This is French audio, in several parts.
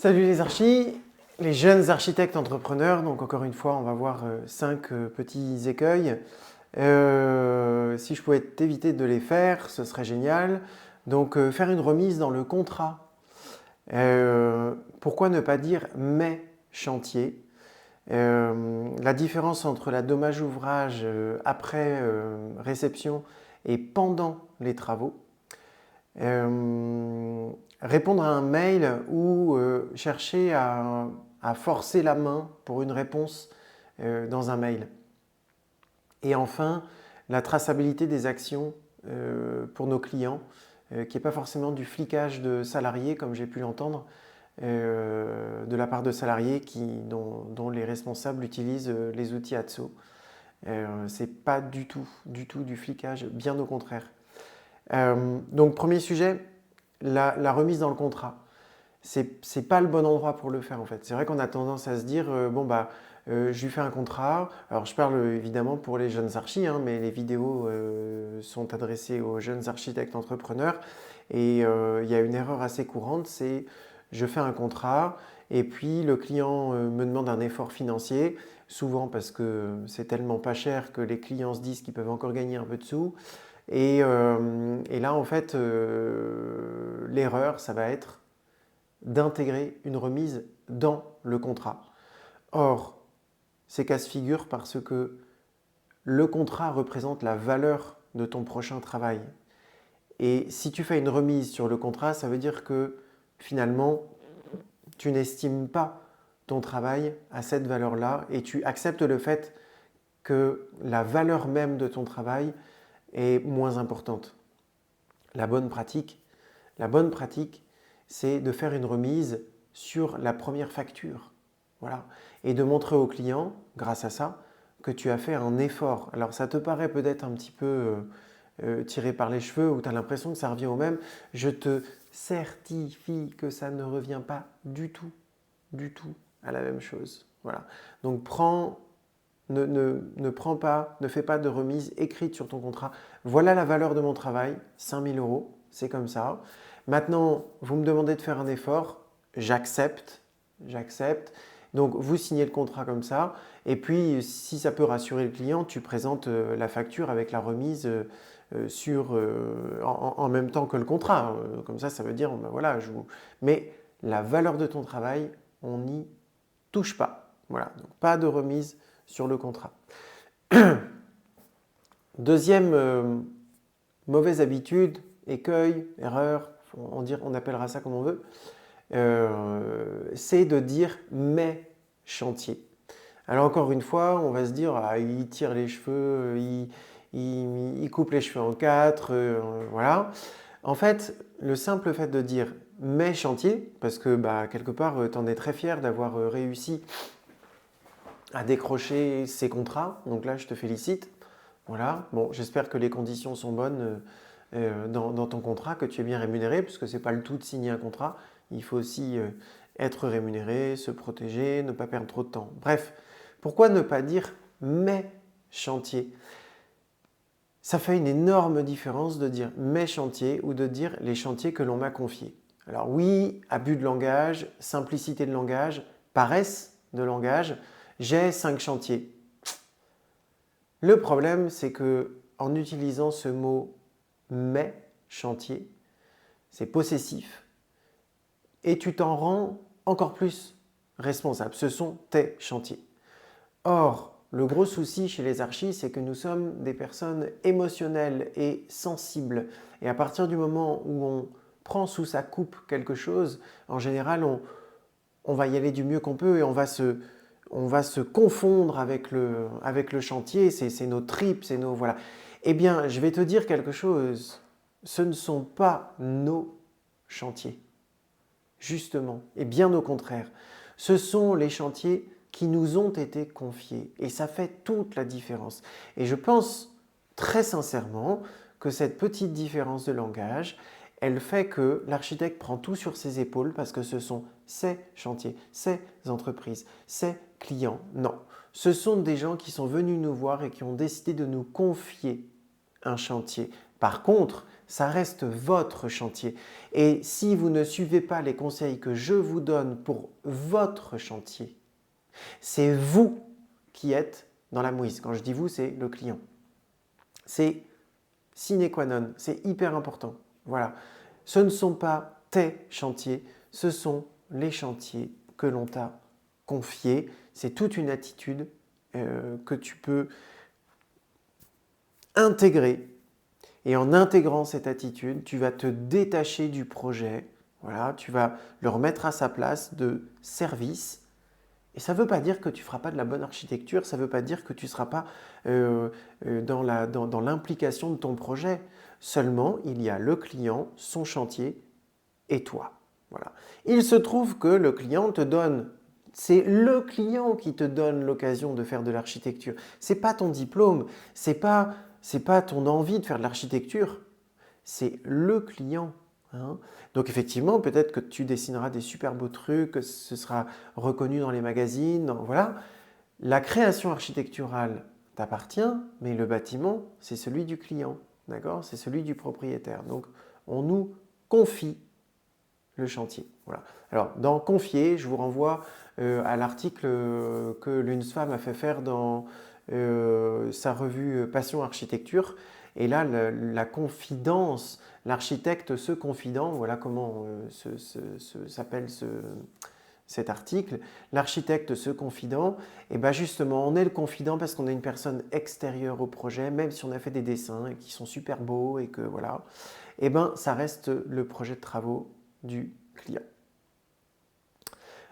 Salut les archis, les jeunes architectes entrepreneurs. Donc encore une fois, on va voir 5 petits écueils. Si je pouvais t'éviter de les faire, ce serait génial. Donc faire une remise dans le contrat. Pourquoi ne pas dire mes chantiers? La différence entre la dommage ouvrage après réception et pendant les travaux. Répondre à un mail ou chercher à forcer la main pour une réponse dans un mail. Et enfin, la traçabilité des actions pour nos clients, qui n'est pas forcément du flicage de salariés, comme j'ai pu l'entendre, de la part de salariés dont les responsables utilisent les outils ATSO. Ce n'est pas du tout du flicage, bien au contraire. Donc premier sujet, la remise dans le contrat. C'est pas le bon endroit pour le faire en fait. C'est vrai qu'on a tendance à se dire je lui fais un contrat. Alors je parle évidemment pour les jeunes archis, hein, mais les vidéos sont adressées aux jeunes architectes entrepreneurs. Et il y a une erreur assez courante, c'est je fais un contrat et puis le client me demande un effort financier, souvent parce que c'est tellement pas cher que les clients se disent qu'ils peuvent encore gagner un peu de sous. Et là, en fait, l'erreur, ça va être d'intégrer une remise dans le contrat. Or, c'est casse-figure parce que le contrat représente la valeur de ton prochain travail. Et si tu fais une remise sur le contrat, ça veut dire que finalement, tu n'estimes pas ton travail à cette valeur-là et tu acceptes le fait que la valeur même de ton travail est moins importante. La bonne pratique, c'est de faire une remise sur la première facture. Voilà. Et de montrer au client, grâce à ça, que tu as fait un effort. Alors ça te paraît peut-être un petit peu tiré par les cheveux ou tu as l'impression que ça revient au même. Je te certifie que ça ne revient pas du tout à la même chose. Voilà. Donc ne fais pas de remise écrite sur ton contrat. Voilà la valeur de mon travail, 5 000 euros, c'est comme ça. Maintenant, vous me demandez de faire un effort, j'accepte. Donc, vous signez le contrat comme ça. Et puis, si ça peut rassurer le client, tu présentes la facture avec la remise en même temps que le contrat. Comme ça veut dire, ben voilà, mais la valeur de ton travail, on n'y touche pas. Voilà, donc pas de remise sur le contrat. Deuxième mauvaise habitude, écueil, erreur, on appellera ça comme on veut, c'est de dire mes chantiers. Alors encore une fois, on va se dire il tire les cheveux, il coupe les cheveux en quatre, voilà. En fait, le simple fait de dire mes chantiers, parce que quelque part, tu en es très fier d'avoir réussi à décrocher ces contrats. Donc là, je te félicite. Voilà. Bon, j'espère que les conditions sont bonnes dans ton contrat, que tu es bien rémunéré, puisque ce n'est pas le tout de signer un contrat. Il faut aussi être rémunéré, se protéger, ne pas perdre trop de temps. Bref, pourquoi ne pas dire mes chantiers? Ça fait une énorme différence de dire mes chantiers ou de dire les chantiers que l'on m'a confiés. Alors oui, abus de langage, simplicité de langage, paresse de langage. J'ai 5 chantiers. Le problème, c'est que en utilisant ce mot mes chantiers, c'est possessif et tu t'en rends encore plus responsable. Ce sont tes chantiers. Or, le gros souci chez les archis, c'est que nous sommes des personnes émotionnelles et sensibles. Et à partir du moment où on prend sous sa coupe quelque chose, en général, on va y aller du mieux qu'on peut et on va se confondre avec le chantier, c'est nos tripes, c'est nos... Voilà. Eh bien, je vais te dire quelque chose, ce ne sont pas nos chantiers, justement, et bien au contraire. Ce sont les chantiers qui nous ont été confiés et ça fait toute la différence. Et je pense très sincèrement que cette petite différence de langage, elle fait que l'architecte prend tout sur ses épaules parce que ce sont ses chantiers, ses entreprises, ses clients. Non, ce sont des gens qui sont venus nous voir et qui ont décidé de nous confier un chantier. Par contre, ça reste votre chantier. Et si vous ne suivez pas les conseils que je vous donne pour votre chantier, c'est vous qui êtes dans la mouise. Quand je dis vous, c'est le client. C'est sine qua non, c'est hyper important. Voilà. Ce ne sont pas tes chantiers, ce sont les chantiers que l'on t'a confiés. C'est toute une attitude que tu peux intégrer. Et en intégrant cette attitude, tu vas te détacher du projet. Voilà, tu vas le remettre à sa place de service. Et ça ne veut pas dire que tu ne feras pas de la bonne architecture, ça ne veut pas dire que tu ne seras pas dans l'implication de ton projet. Seulement, il y a le client, son chantier et toi. Voilà. Il se trouve que le client te donne, c'est le client qui te donne l'occasion de faire de l'architecture. Ce n'est pas ton diplôme, ce n'est pas ton envie de faire de l'architecture, c'est le client. Hein. Donc effectivement, peut-être que tu dessineras des super beaux trucs, que ce sera reconnu dans les magazines, voilà. La création architecturale t'appartient, mais le bâtiment, c'est celui du client, d'accord? C'est celui du propriétaire. Donc on nous confie le chantier. Voilà. Alors dans confier, je vous renvoie à l'article que l'UNSFAM a fait faire dans sa revue Passion Architecture. Et là, la confidence, l'architecte se confident, voilà comment s'appelle cet article, l'architecte se confident, et bien justement, on est le confident parce qu'on est une personne extérieure au projet, même si on a fait des dessins qui sont super beaux et que voilà, et bien ça reste le projet de travaux du client.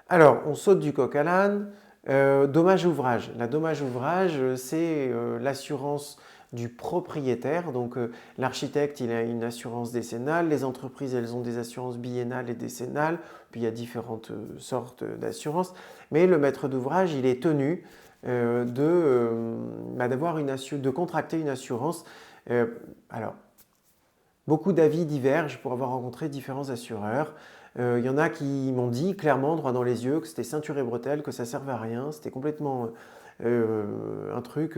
Alors, on saute du coq à l'âne. Dommage ouvrage. La dommage ouvrage, c'est l'assurance du propriétaire. Donc l'architecte, il a une assurance décennale, les entreprises, elles ont des assurances biennales et décennales, puis il y a différentes sortes d'assurances. Mais le maître d'ouvrage, il est tenu de contracter une assurance. Alors, beaucoup d'avis divergent pour avoir rencontré différents assureurs. Il y en a qui m'ont dit clairement, droit dans les yeux, que c'était ceinture et bretelles, que ça ne servait à rien. C'était complètement un truc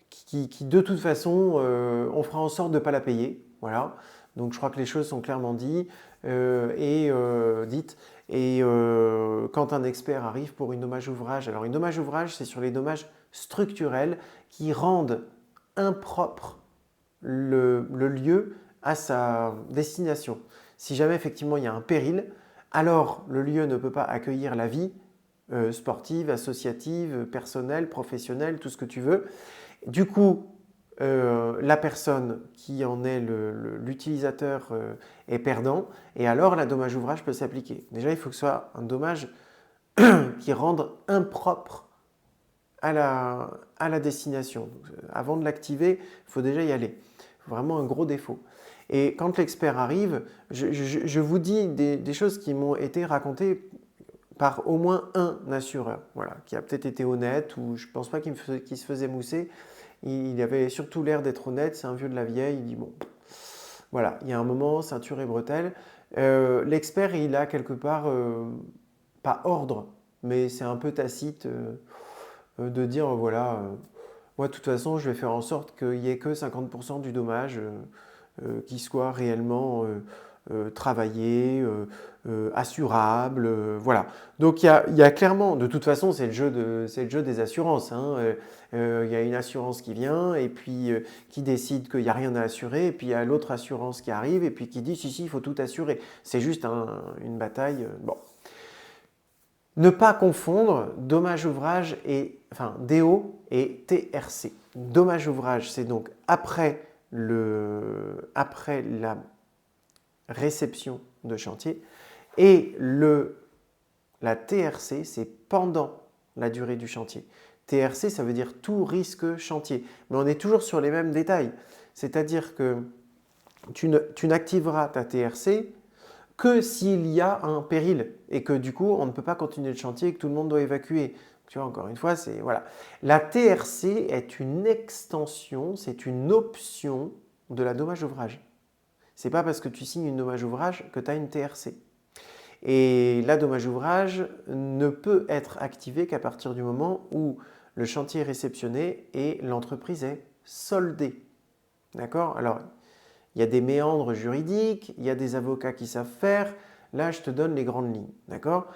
qui, de toute façon, on fera en sorte de ne pas la payer. Voilà. Donc je crois que les choses sont clairement dites. Et quand un expert arrive pour une dommage ouvrage, alors une dommage ouvrage, c'est sur les dommages structurels qui rendent impropre le lieu à sa destination. Si jamais effectivement il y a un péril, alors le lieu ne peut pas accueillir la vie sportive, associative, personnelle, professionnelle, tout ce que tu veux. Du coup, la personne qui en est l'utilisateur est perdant et alors la dommage ouvrage peut s'appliquer. Déjà, il faut que ce soit un dommage qui rende impropre à la destination. Donc, avant de l'activer, il faut déjà y aller. Vraiment un gros défaut. Et quand l'expert arrive, je vous dis des choses qui m'ont été racontées par au moins un assureur, voilà, qui a peut-être été honnête, ou je ne pense pas qu'il se faisait mousser. Il avait surtout l'air d'être honnête, c'est un vieux de la vieille, il dit bon, voilà, il y a un moment, ceinture et bretelles. L'expert, il a quelque part, pas ordre, mais c'est un peu tacite de dire voilà, moi de toute façon, je vais faire en sorte qu'il n'y ait que 50% du dommage qui soit réellement travaillé, assurable, voilà. Donc il y a clairement, de toute façon, c'est le jeu des assurances. Hein. Il y a une assurance qui vient et puis qui décide qu'il n'y a rien à assurer, et puis il y a l'autre assurance qui arrive et puis qui dit si, il faut tout assurer. C'est juste une bataille. Bon. Ne pas confondre dommage ouvrage DO et TRC. Dommage ouvrage, c'est donc après la réception de chantier, et la TRC, c'est pendant la durée du chantier. TRC, ça veut dire tout risque chantier, mais on est toujours sur les mêmes détails. C'est-à-dire que tu n'activeras ta TRC que s'il y a un péril et que du coup, on ne peut pas continuer le chantier et que tout le monde doit évacuer. Tu vois, encore une fois, c'est voilà. La TRC est une extension, c'est une option de la dommage ouvrage. C'est pas parce que tu signes une dommage ouvrage que tu as une TRC. Et la dommage ouvrage ne peut être activée qu'à partir du moment où le chantier est réceptionné et l'entreprise est soldée. D'accord? Alors, il y a des méandres juridiques, il y a des avocats qui savent faire. Là, je te donne les grandes lignes, d'accord?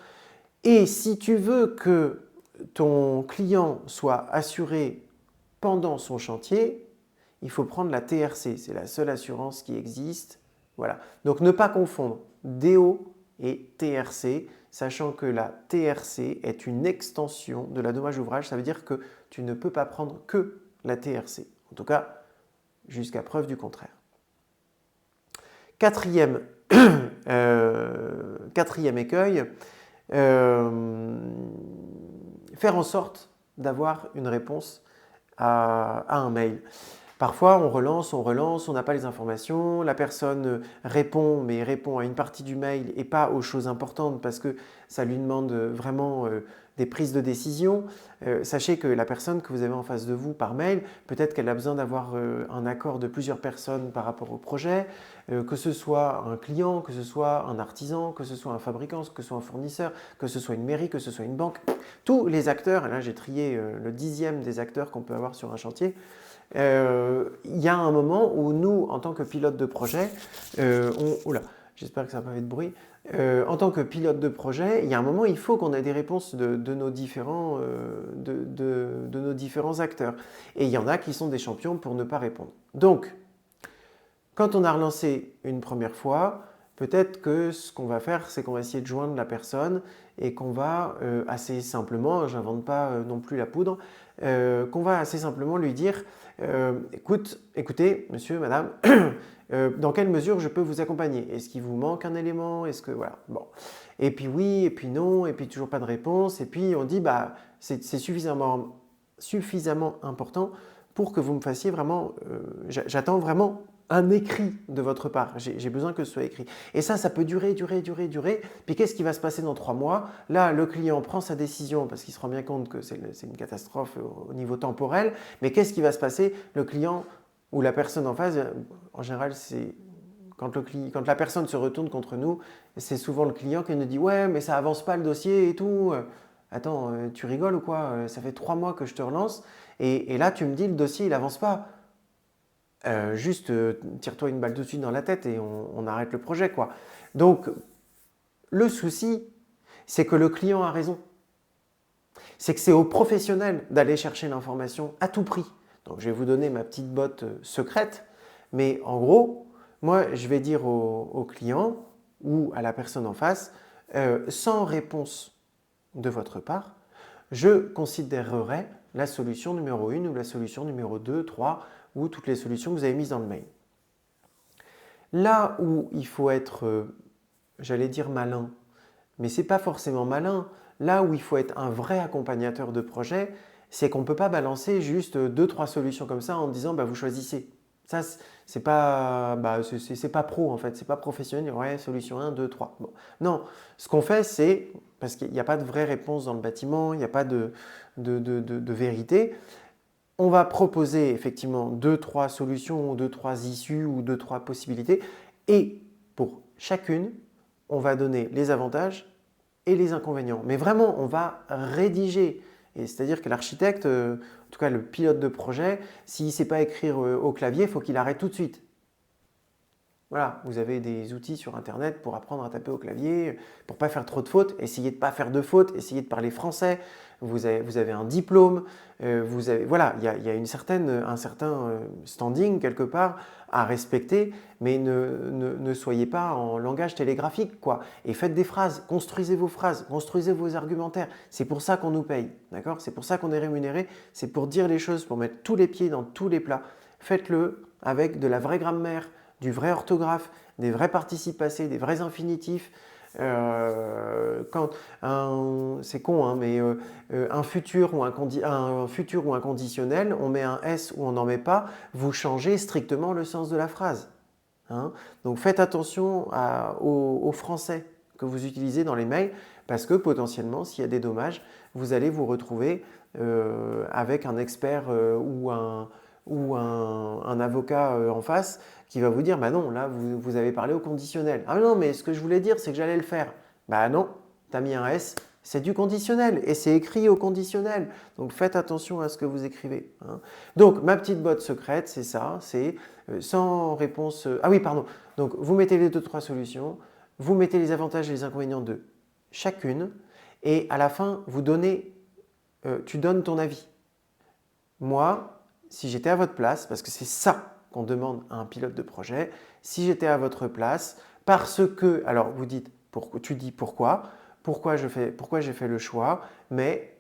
Et si tu veux que ton client soit assuré pendant son chantier, il faut prendre la TRC. C'est la seule assurance qui existe. Voilà. Donc, ne pas confondre DO et TRC, sachant que la TRC est une extension de la dommage ouvrage. Ça veut dire que tu ne peux pas prendre que la TRC. En tout cas, jusqu'à preuve du contraire. Quatrième écueil, faire en sorte d'avoir une réponse à un mail. Parfois, on relance, on n'a pas les informations, la personne répond, mais répond à une partie du mail et pas aux choses importantes parce que ça lui demande vraiment des prises de décision. Sachez que la personne que vous avez en face de vous par mail, peut-être qu'elle a besoin d'avoir un accord de plusieurs personnes par rapport au projet, que ce soit un client, que ce soit un artisan, que ce soit un fabricant, que ce soit un fournisseur, que ce soit une mairie, que ce soit une banque. Tous les acteurs, et là j'ai trié le 10e des acteurs qu'on peut avoir sur un chantier, il y a un moment où nous, en tant que pilote de projet, oula, j'espère que ça n'a pas fait de bruit. En tant que pilote de projet, il y a un moment où il faut qu'on ait des réponses de nos différents acteurs. Et il y en a qui sont des champions pour ne pas répondre. Donc, quand on a relancé une première fois, peut-être que ce qu'on va faire, c'est qu'on va essayer de joindre la personne et qu'on va assez simplement, j'invente pas non plus la poudre, qu'on va assez simplement lui dire écoutez, monsieur, madame, dans quelle mesure je peux vous accompagner? Est-ce qu'il vous manque un élément? Est-ce que voilà, bon. Et puis oui, et puis non, et puis toujours pas de réponse. Et puis on dit bah c'est suffisamment important pour que vous me fassiez vraiment. J'attends vraiment un écrit de votre part. J'ai besoin que ce soit écrit. Et ça peut durer. Puis qu'est-ce qui va se passer dans 3 mois? Là, le client prend sa décision parce qu'il se rend bien compte que c'est une catastrophe au niveau temporel. Mais qu'est-ce qui va se passer? Le client ou la personne en face, en général, c'est quand la personne se retourne contre nous, c'est souvent le client qui nous dit « Ouais, mais ça avance pas le dossier et tout. Attends, tu rigoles ou quoi? Ça fait 3 mois que je te relance et là, tu me dis le dossier, il avance pas. » Juste tire-toi une balle dessus dans la tête et on arrête le projet, quoi. Donc, le souci, c'est que le client a raison. C'est que c'est au professionnel d'aller chercher l'information à tout prix. Donc, je vais vous donner ma petite botte secrète, mais en gros, moi, je vais dire au client ou à la personne en face, sans réponse de votre part, je considérerai la solution numéro 1 ou la solution numéro 2, 3 ou toutes les solutions que vous avez mises dans le mail. Là où il faut être, j'allais dire malin, mais ce n'est pas forcément malin, là où il faut être un vrai accompagnateur de projet, c'est qu'on ne peut pas balancer juste 2-3 solutions comme ça en disant bah, vous choisissez. Ça, c'est pas pro en fait, c'est pas professionnel. Ouais, solution 1, 2, 3. Bon. Non, ce qu'on fait, c'est, parce qu'il n'y a pas de vraie réponse dans le bâtiment, il n'y a pas de vérité, on va proposer effectivement 2-3 solutions, ou 2-3 issues ou 2-3 possibilités. Et pour chacune, on va donner les avantages et les inconvénients. Mais vraiment, on va rédiger. Et c'est-à-dire que l'architecte, en tout cas le pilote de projet, s'il ne sait pas écrire au clavier, il faut qu'il arrête tout de suite. Voilà, vous avez des outils sur Internet pour apprendre à taper au clavier, pour ne pas faire trop de fautes. Essayez de ne pas faire de fautes, essayez de parler français. Vous avez un diplôme, voilà, il y a un certain standing quelque part à respecter, mais ne soyez pas en langage télégraphique, quoi. Et faites des phrases, construisez vos argumentaires. C'est pour ça qu'on nous paye, d'accord? C'est pour ça qu'on est rémunéré, c'est pour dire les choses, pour mettre tous les pieds dans tous les plats. Faites-le avec de la vraie grammaire, du vrai orthographe, des vrais participes passés, des vrais infinitifs. C'est con, hein, mais un futur ou un conditionnel, on met un S ou on n'en met pas, vous changez strictement le sens de la phrase. Hein. Donc faites attention aux français que vous utilisez dans les mails, parce que potentiellement, s'il y a des dommages, vous allez vous retrouver avec un expert ou un avocat en face qui va vous dire bah non, là vous avez parlé au conditionnel. Ah non, mais ce que je voulais dire, c'est que j'allais le faire. Bah non, tu as mis un S, c'est du conditionnel et c'est écrit au conditionnel. Donc faites attention à ce que vous écrivez. Hein. Donc ma petite botte secrète, c'est ça, c'est sans réponse. Ah oui, pardon. Donc vous mettez les 2-3 solutions, vous mettez les avantages et les inconvénients de chacune et à la fin, tu donnes ton avis. Moi, si j'étais à votre place, parce que c'est ça qu'on demande à un pilote de projet, si j'étais à votre place, parce que, alors vous dites, tu dis pourquoi j'ai fait le choix, mais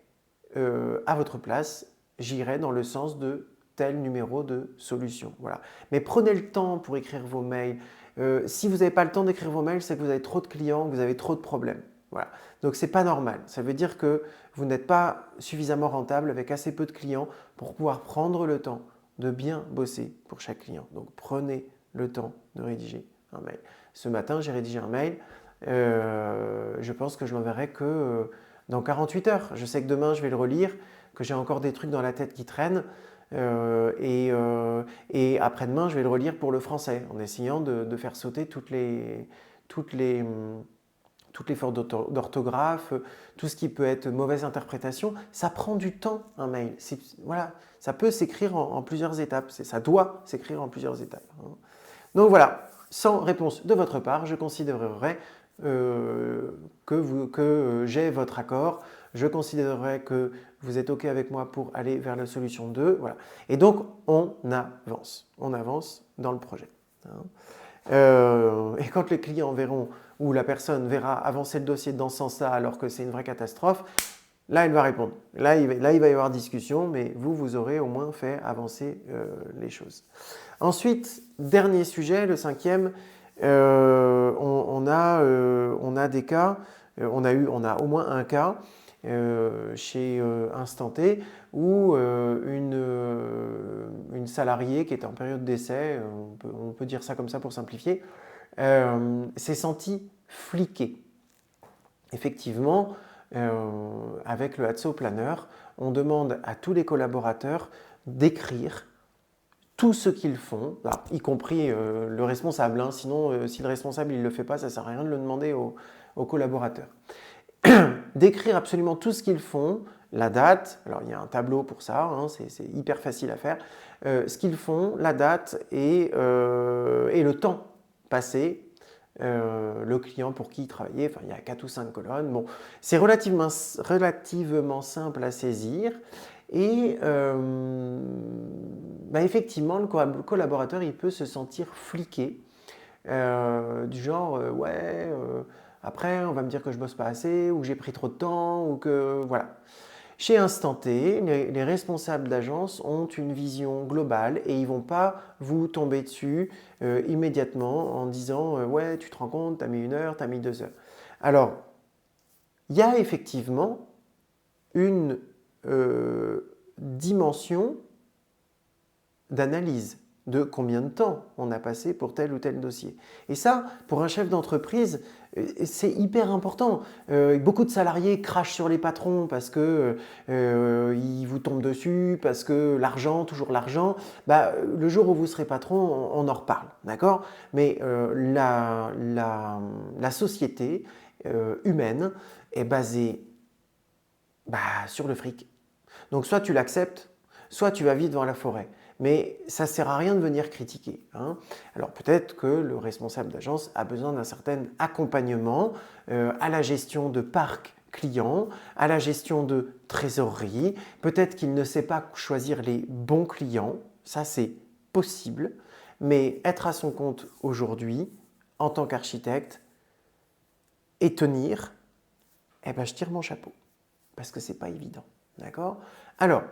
à votre place, j'irais dans le sens de tel numéro de solution. Voilà. Mais prenez le temps pour écrire vos mails. Si vous n'avez pas le temps d'écrire vos mails, c'est que vous avez trop de clients, que vous avez trop de problèmes. Voilà. Donc ce n'est pas normal. Ça veut dire que vous n'êtes pas suffisamment rentable avec assez peu de clients pour pouvoir prendre le temps de bien bosser pour chaque client. Donc prenez le temps de rédiger un mail. Ce matin, j'ai rédigé un mail. Je pense que je l'enverrai que dans 48 heures. Je sais que demain, je vais le relire, que j'ai encore des trucs dans la tête qui traînent. Et après-demain, je vais le relire pour le français, en essayant de faire sauter toutes les fautes d'orthographe, tout ce qui peut être mauvaise interprétation. Ça prend du temps, un mail. Voilà, ça peut s'écrire en plusieurs étapes. Ça doit s'écrire en plusieurs étapes. Hein. Donc voilà, sans réponse de votre part, je considérerai que j'ai votre accord. Je considérerai que vous êtes OK avec moi pour aller vers la solution 2. Voilà. Et donc, on avance dans le projet. Hein. Et quand les clients verront ou la personne verra avancer le dossier dans ce sens-là alors que c'est une vraie catastrophe, là, elle va répondre. Là, il va y avoir discussion, mais vous aurez au moins fait avancer les choses. Ensuite, dernier sujet, le 5e, on a des cas, on a au moins un cas chez Instant T où une salariée qui était en période d'essai, on peut dire ça comme ça pour simplifier, s'est sentie fliquée. Effectivement, avec le Hatso Planner, on demande à tous les collaborateurs d'écrire tout ce qu'ils font, alors, y compris le responsable. Hein, sinon, si le responsable ne le fait pas, ça ne sert à rien de le demander aux collaborateurs. D'écrire absolument tout ce qu'ils font, la date, alors il y a un tableau pour ça, hein, c'est hyper facile à faire, ce qu'ils font, la date et le temps passé, le client pour qui il travaillait, enfin il y a 4 ou 5 colonnes. Bon, c'est relativement simple à saisir. Et effectivement, le collaborateur il peut se sentir fliqué, du genre après on va me dire que je bosse pas assez ou que j'ai pris trop de temps ou que voilà. Chez Instant T, les responsables d'agence ont une vision globale et ils ne vont pas vous tomber dessus immédiatement en disant ouais tu te rends compte, tu as mis 1 heure, tu as mis 2 heures. Alors, il y a effectivement une dimension d'analyse de combien de temps on a passé pour tel ou tel dossier. Et ça, pour un chef d'entreprise, c'est hyper important. Beaucoup de salariés crachent sur les patrons parce que ils vous tombent dessus, parce que l'argent, toujours l'argent. Le jour où vous serez patron, on en reparle, d'accord? Mais la société humaine est basée sur le fric. Donc soit tu l'acceptes, soit tu vas vivre dans la forêt. Mais ça ne sert à rien de venir critiquer. Hein. Alors peut-être que le responsable d'agence a besoin d'un certain accompagnement à la gestion de parc client, à la gestion de trésorerie. Peut-être qu'il ne sait pas choisir les bons clients. Ça, c'est possible. Mais être à son compte aujourd'hui, en tant qu'architecte, et tenir, je tire mon chapeau. Parce que ce n'est pas évident. D'accord ? Alors,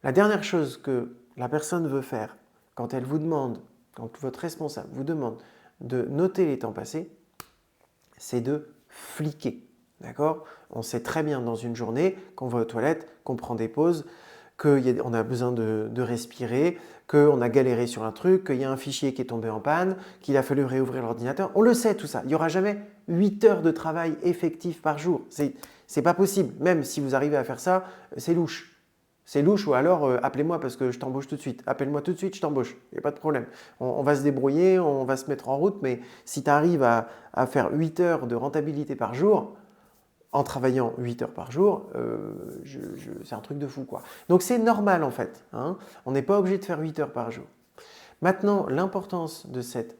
la dernière chose que la personne veut faire quand elle vous demande, quand votre responsable vous demande de noter les temps passés, c'est de fliquer. D'accord ? On sait très bien dans une journée qu'on va aux toilettes, qu'on prend des pauses, qu'on a besoin de respirer, qu'on a galéré sur un truc, qu'il y a un fichier qui est tombé en panne, qu'il a fallu réouvrir l'ordinateur. On le sait tout ça. Il n'y aura jamais 8 heures de travail effectif par jour. C'est pas possible. Même si vous arrivez à faire ça, c'est louche. C'est louche ou alors appelez-moi parce que je t'embauche tout de suite. Appelle-moi tout de suite, je t'embauche. Il n'y a pas de problème. On va se débrouiller, on va se mettre en route, mais si tu arrives à faire 8 heures de rentabilité par jour, en travaillant 8 heures par jour, c'est un truc de fou, quoi. Donc c'est normal en fait, hein. On n'est pas obligé de faire 8 heures par jour. Maintenant, l'importance de cette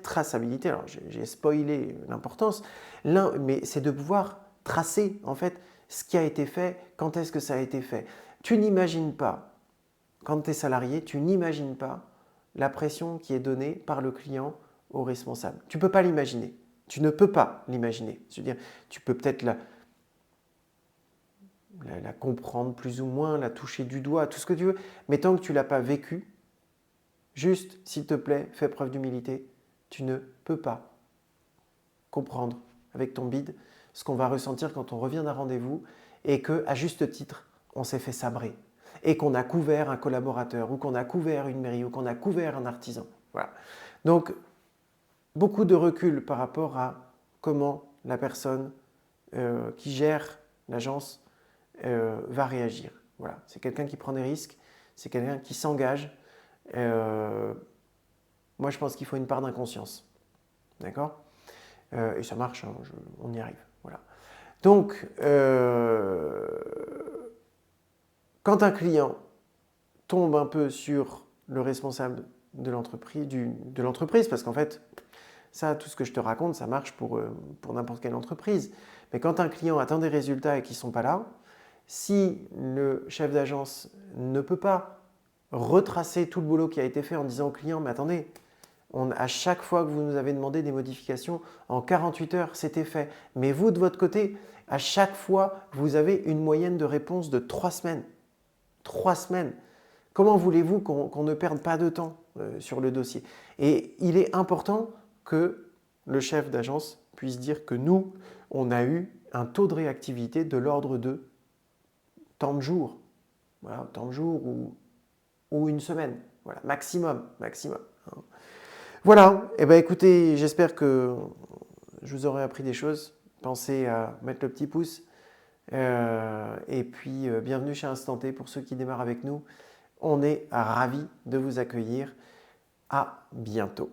traçabilité, alors j'ai spoilé l'importance, mais c'est de pouvoir tracer en fait ce qui a été fait, quand est-ce que ça a été fait. Tu n'imagines pas, quand tu es salarié, tu n'imagines pas la pression qui est donnée par le client au responsable. Tu ne peux pas l'imaginer. Tu ne peux pas l'imaginer. C'est-à-dire, tu peux peut-être la comprendre plus ou moins, la toucher du doigt, tout ce que tu veux, mais tant que tu ne l'as pas vécu, juste, s'il te plaît, fais preuve d'humilité. Tu ne peux pas comprendre avec ton bide ce qu'on va ressentir quand on revient d'un rendez-vous et qu'à juste titre, on s'est fait sabrer et qu'on a couvert un collaborateur ou qu'on a couvert une mairie ou qu'on a couvert un artisan. Voilà. Donc, beaucoup de recul par rapport à comment la personne qui gère l'agence va réagir. Voilà. C'est quelqu'un qui prend des risques, c'est quelqu'un qui s'engage. Moi, je pense qu'il faut une part d'inconscience. D'accord ? Et ça marche, hein, on y arrive. Voilà. Donc, quand un client tombe un peu sur le responsable de l'entreprise, parce qu'en fait, ça, tout ce que je te raconte, ça marche pour n'importe quelle entreprise. Mais quand un client attend des résultats et qu'ils ne sont pas là, si le chef d'agence ne peut pas retracer tout le boulot qui a été fait en disant au client, mais attendez, à chaque fois que vous nous avez demandé des modifications, en 48 heures, c'était fait. Mais vous, de votre côté, à chaque fois, vous avez une moyenne de réponse de 3 semaines. 3 semaines. Comment voulez-vous qu'on ne perde pas de temps sur le dossier? Et il est important que le chef d'agence puisse dire que nous, on a eu un taux de réactivité de l'ordre de tant de jours. Voilà, tant de jours ou une semaine. Voilà, maximum. Hein. Voilà, et ben écoutez, j'espère que je vous aurai appris des choses. Pensez à mettre le petit pouce. Et puis, bienvenue chez Instant T pour ceux qui démarrent avec nous. On est ravis de vous accueillir. À bientôt.